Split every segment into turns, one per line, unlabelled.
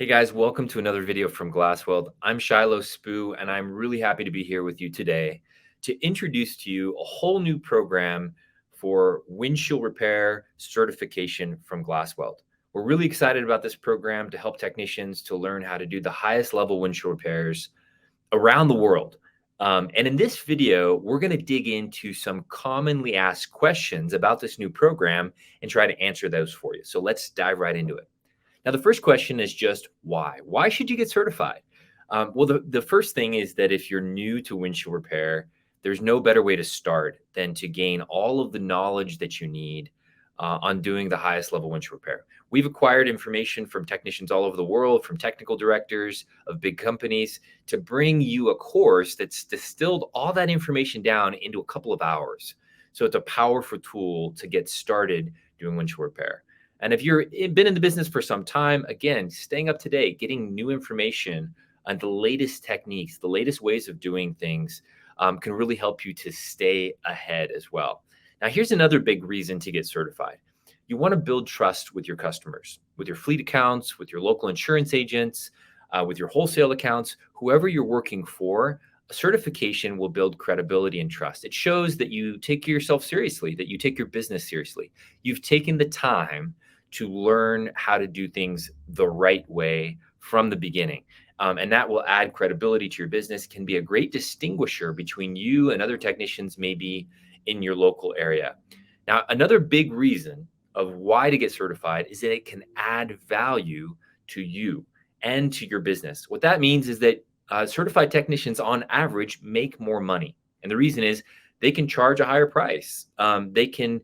Hey guys, welcome to another video from GlasWeld. I'm Shiloh Spoo, and I'm really happy to be here with you today to introduce to you a whole new program for windshield repair certification from GlasWeld. We're really excited about this program to help technicians to learn how to do the highest level windshield repairs around the world. And in this video, we're going to dig into some commonly asked questions about this new program and try to answer those for you. So let's dive right into it. Now, the first question is just why? Why should you get certified? Well, the first thing is that if you're new to windshield repair, there's no better way to start than to gain all of the knowledge that you need on doing the highest level windshield repair. We've acquired information from technicians all over the world, from technical directors of big companies, to bring you a course that's distilled all that information down into a couple of hours. So it's a powerful tool to get started doing windshield repair. And if you've been in the business for some time, again, staying up to date, getting new information on the latest techniques, the latest ways of doing things can really help you to stay ahead as well. Now, here's another big reason to get certified. You want to build trust with your customers, with your fleet accounts, with your local insurance agents, with your wholesale accounts, whoever you're working for. A certification will build credibility and trust. It shows that you take yourself seriously, that you take your business seriously. You've taken the time to learn how to do things the right way from the beginning. And that will add credibility to your business, can be a great distinguisher between you and other technicians maybe in your local area. Now, another big reason of why to get certified is that it can add value to you and to your business. What that means is that certified technicians on average make more money. And the reason is they can charge a higher price. They can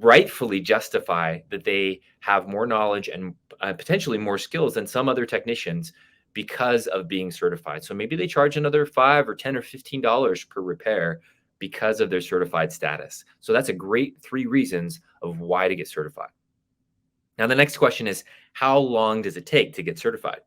rightfully justify that they have more knowledge and potentially more skills than some other technicians because of being certified. So maybe they charge another $5 or $10 or $15 per repair because of their certified status. So that's a great 3 reasons of why to get certified. Now, the next question is, how long does it take to get certified?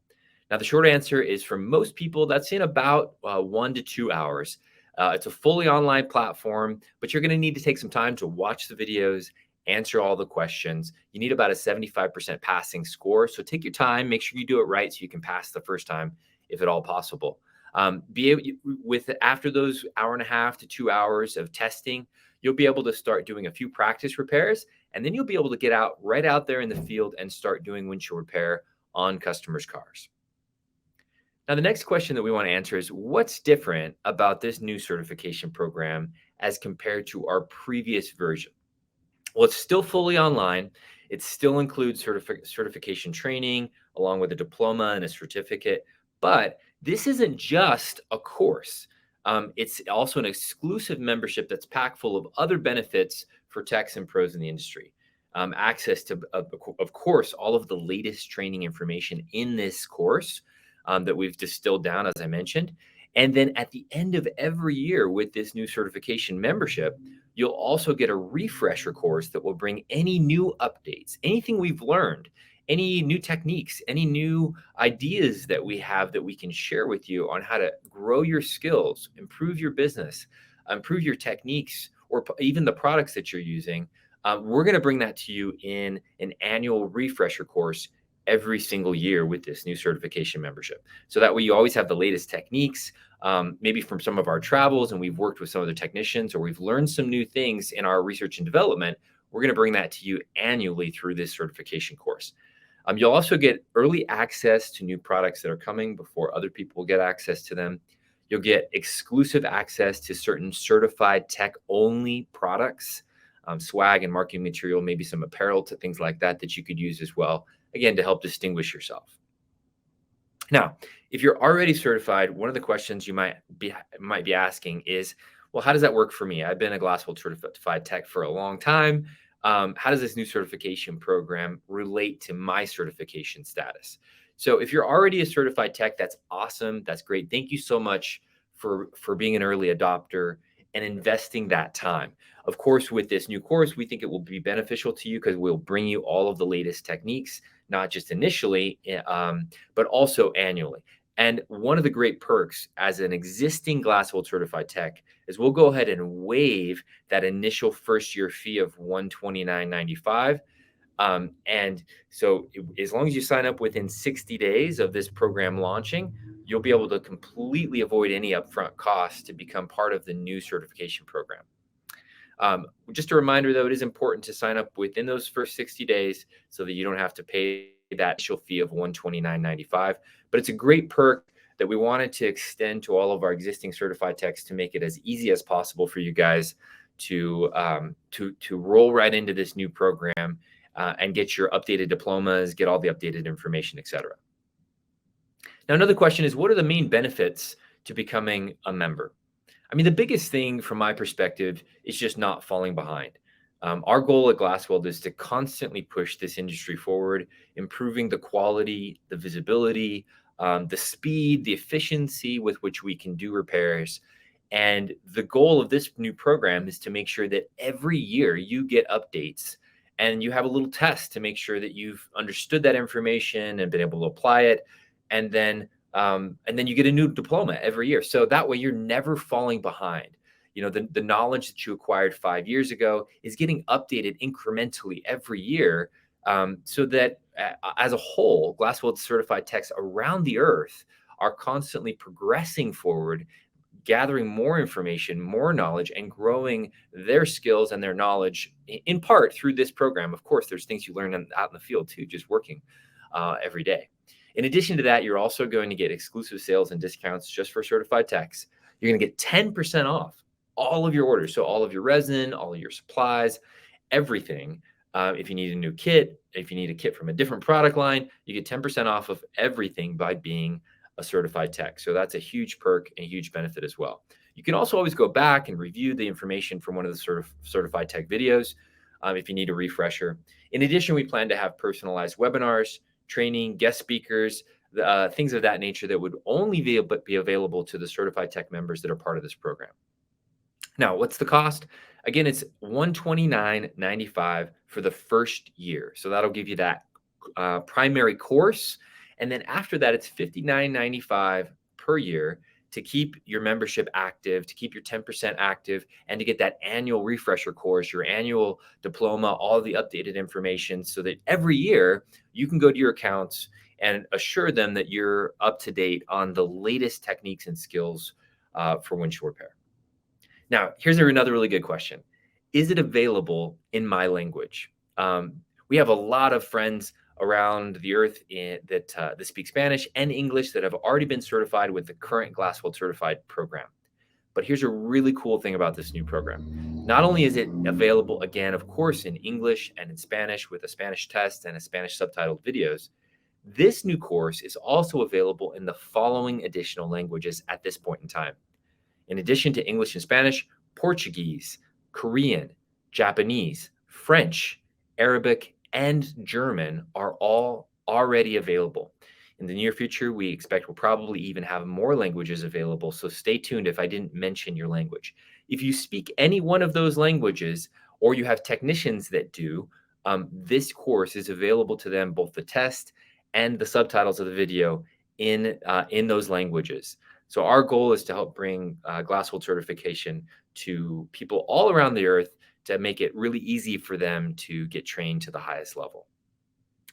Now, the short answer is for most people, that's in about 1 to 2 hours. It's a fully online platform, but you're going to need to take some time to watch the videos, answer all the questions. You need about a 75% passing score. So take your time, make sure you do it right so you can pass the first time if at all possible. After those 1.5 to 2 hours of testing, you'll be able to start doing a few practice repairs, and then you'll be able to get right out there in the field and start doing windshield repair on customers' cars. Now, the next question that we want to answer is, what's different about this new certification program as compared to our previous version? Well, it's still fully online. It still includes certification training along with a diploma and a certificate. But this isn't just a course. It's also an exclusive membership that's packed full of other benefits for techs and pros in the industry. Access to, of course, all of the latest training information in this course that we've distilled down, as I mentioned. And then at the end of every year with this new certification membership, you'll also get a refresher course that will bring any new updates, anything we've learned, any new techniques, any new ideas that we have that we can share with you on how to grow your skills, improve your business, improve your techniques, or even the products that you're using. We're going to bring that to you in an annual refresher course every single year with this new certification membership. So that way you always have the latest techniques, maybe from some of our travels, and we've worked with some other technicians, or we've learned some new things in our research and development. We're going to bring that to you annually through this certification course. You'll also get early access to new products that are coming before other people get access to them. You'll get exclusive access to certain certified tech-only products, swag and marketing material, maybe some apparel, to things like that that you could use as well, again, to help distinguish yourself. Now, if you're already certified, one of the questions you might be asking is, well, how does that work for me? I've been a GlasWeld certified tech for a long time. How does this new certification program relate to my certification status? So if you're already a certified tech, that's awesome. That's great. Thank you so much for being an early adopter and investing that time. Of course, with this new course, we think it will be beneficial to you because we'll bring you all of the latest techniques, not just initially, but also annually. And one of the great perks as an existing GlasWeld certified tech is we'll go ahead and waive that initial first year fee of $129.95 And so as long as you sign up within 60 days of this program launching, you'll be able to completely avoid any upfront costs to become part of the new certification program. Just a reminder, though, it is important to sign up within those first 60 days so that you don't have to pay that initial fee of $129.95. But it's a great perk that we wanted to extend to all of our existing certified techs to make it as easy as possible for you guys to roll right into this new program and get your updated diplomas, get all the updated information, etc. Now, another question is, what are the main benefits to becoming a member? I mean, the biggest thing from my perspective is just not falling behind. Our goal at GlasWeld is to constantly push this industry forward, improving the quality, the visibility, the speed, the efficiency with which we can do repairs. And the goal of this new program is to make sure that every year you get updates and you have a little test to make sure that you've understood that information and been able to apply it. And then you get a new diploma every year. So that way you're never falling behind. You know, the knowledge that you acquired 5 years ago is getting updated incrementally every year, so that as a whole, GlasWeld certified techs around the earth are constantly progressing forward, gathering more information, more knowledge, and growing their skills and their knowledge in part through this program. Of course, there's things you learn out in the field too, just working every day. In addition to that, you're also going to get exclusive sales and discounts just for certified techs. You're going to get 10% off all of your orders. So all of your resin, all of your supplies, everything. If you need a new kit, if you need a kit from a different product line, you get 10% off of everything by being a certified tech. So that's a huge perk and a huge benefit as well. You can also always go back and review the information from one of the certified tech videos if you need a refresher. In addition, we plan to have personalized webinars, training, guest speakers, things of that nature that would only be available to the certified tech members that are part of this program. Now, what's the cost? Again, it's $129.95 for the first year. So that'll give you that primary course. And then after that, it's $59.95 per year to keep your membership active, to keep your 10% active, and to get that annual refresher course, your annual diploma, all the updated information, so that every year you can go to your accounts and assure them that you're up to date on the latest techniques and skills for windshield repair. Now, here's another really good question. Is it available in my language? We have a lot of friends around the earth that speak Spanish and English that have already been certified with the current GlasWeld certified program. But here's a really cool thing about this new program. Not only is it available, again, of course, in English and in Spanish with a Spanish test and a Spanish subtitled videos, this new course is also available in the following additional languages at this point in time. In addition to English and Spanish, Portuguese, Korean, Japanese, French, Arabic, and German are all already available. In the near future, we expect we'll probably even have more languages available, so stay tuned if I didn't mention your language. If you speak any one of those languages, or you have technicians that do, this course is available to them, both the test and the subtitles of the video in those languages. So our goal is to help bring GlasWeld certification to people all around the earth to make it really easy for them to get trained to the highest level.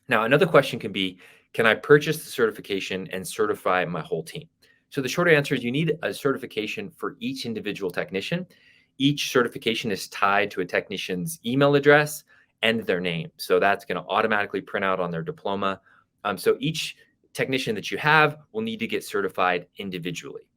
Now, another question can be, can I purchase the certification and certify my whole team? So the short answer is you need a certification for each individual technician. Each certification is tied to a technician's email address and their name. So that's going to automatically print out on their diploma. So each technician that you have will need to get certified individually.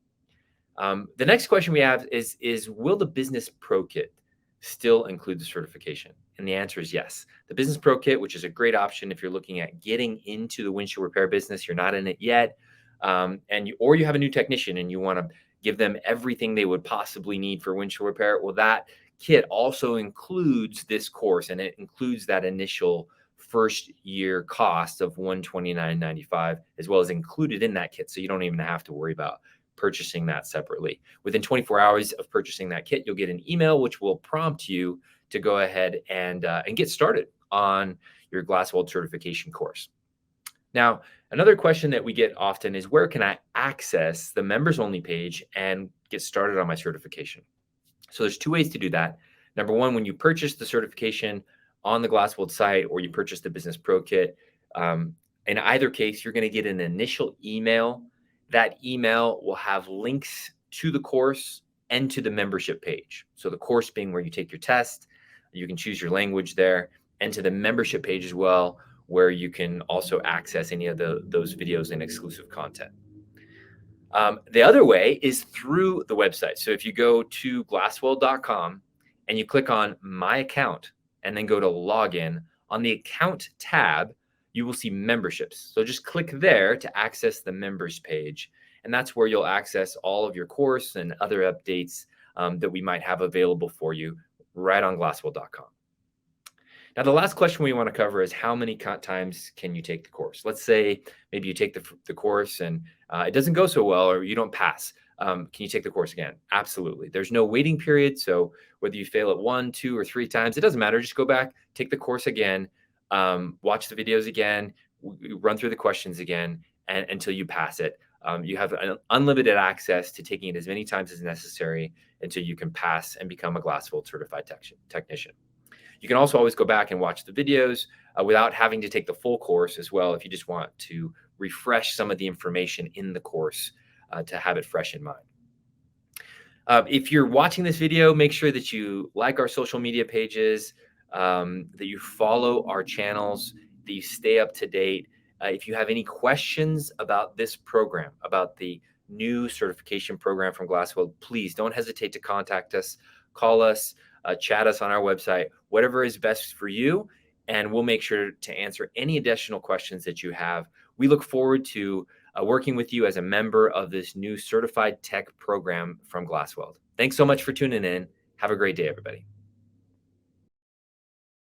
The next question we have is will the Business Pro Kit still include the certification? And the answer is yes. The Business Pro Kit, which is a great option if you're looking at getting into the windshield repair business, you're not in it yet, or you have a new technician and you want to give them everything they would possibly need for windshield repair. Well, that kit also includes this course, and it includes that initial first year cost of $129.95, as well as included in that kit. So you don't even have to worry about purchasing that separately. Within 24 hours of purchasing that kit, you'll get an email which will prompt you to go ahead and get started on your GlasWeld certification course. Now, another question that we get often is, where can I access the members only page and get started on my certification? So there's two ways to do that. Number one, when you purchase the certification on the GlasWeld site or you purchase the Business Pro Kit, in either case, you're going to get an initial email. That email will have links to the course and to the membership page. So the course being where you take your test, you can choose your language there, and to the membership page as well, where you can also access any of those videos and exclusive content. The other way is through the website. So if you go to glassweld.com and you click on My Account and then go to Login, on the Account tab, you will see memberships. So just click there to access the members page. And that's where you'll access all of your course and other updates that we might have available for you right on glassweld.com. Now, the last question we want to cover is how many times can you take the course? Let's say maybe you take the course and it doesn't go so well or you don't pass. Can you take the course again? Absolutely. There's no waiting period. So whether you fail it 1, 2, or 3 times, it doesn't matter. Just go back, take the course again, watch the videos again, run through the questions again, and until you pass it. You have unlimited access to taking it as many times as necessary until you can pass and become a GlasWeld certified technician. You can also always go back and watch the videos without having to take the full course as well if you just want to refresh some of the information in the course to have it fresh in mind. If you're watching this video, make sure that you like our social media pages, that you follow our channels, that you stay up to date. If you have any questions about this program, about the new certification program from GlasWeld, please don't hesitate to contact us, call us, chat us on our website, whatever is best for you, and we'll make sure to answer any additional questions that you have. We look forward to working with you as a member of this new certified tech program from GlasWeld. Thanks so much for tuning in. Have a great day, everybody.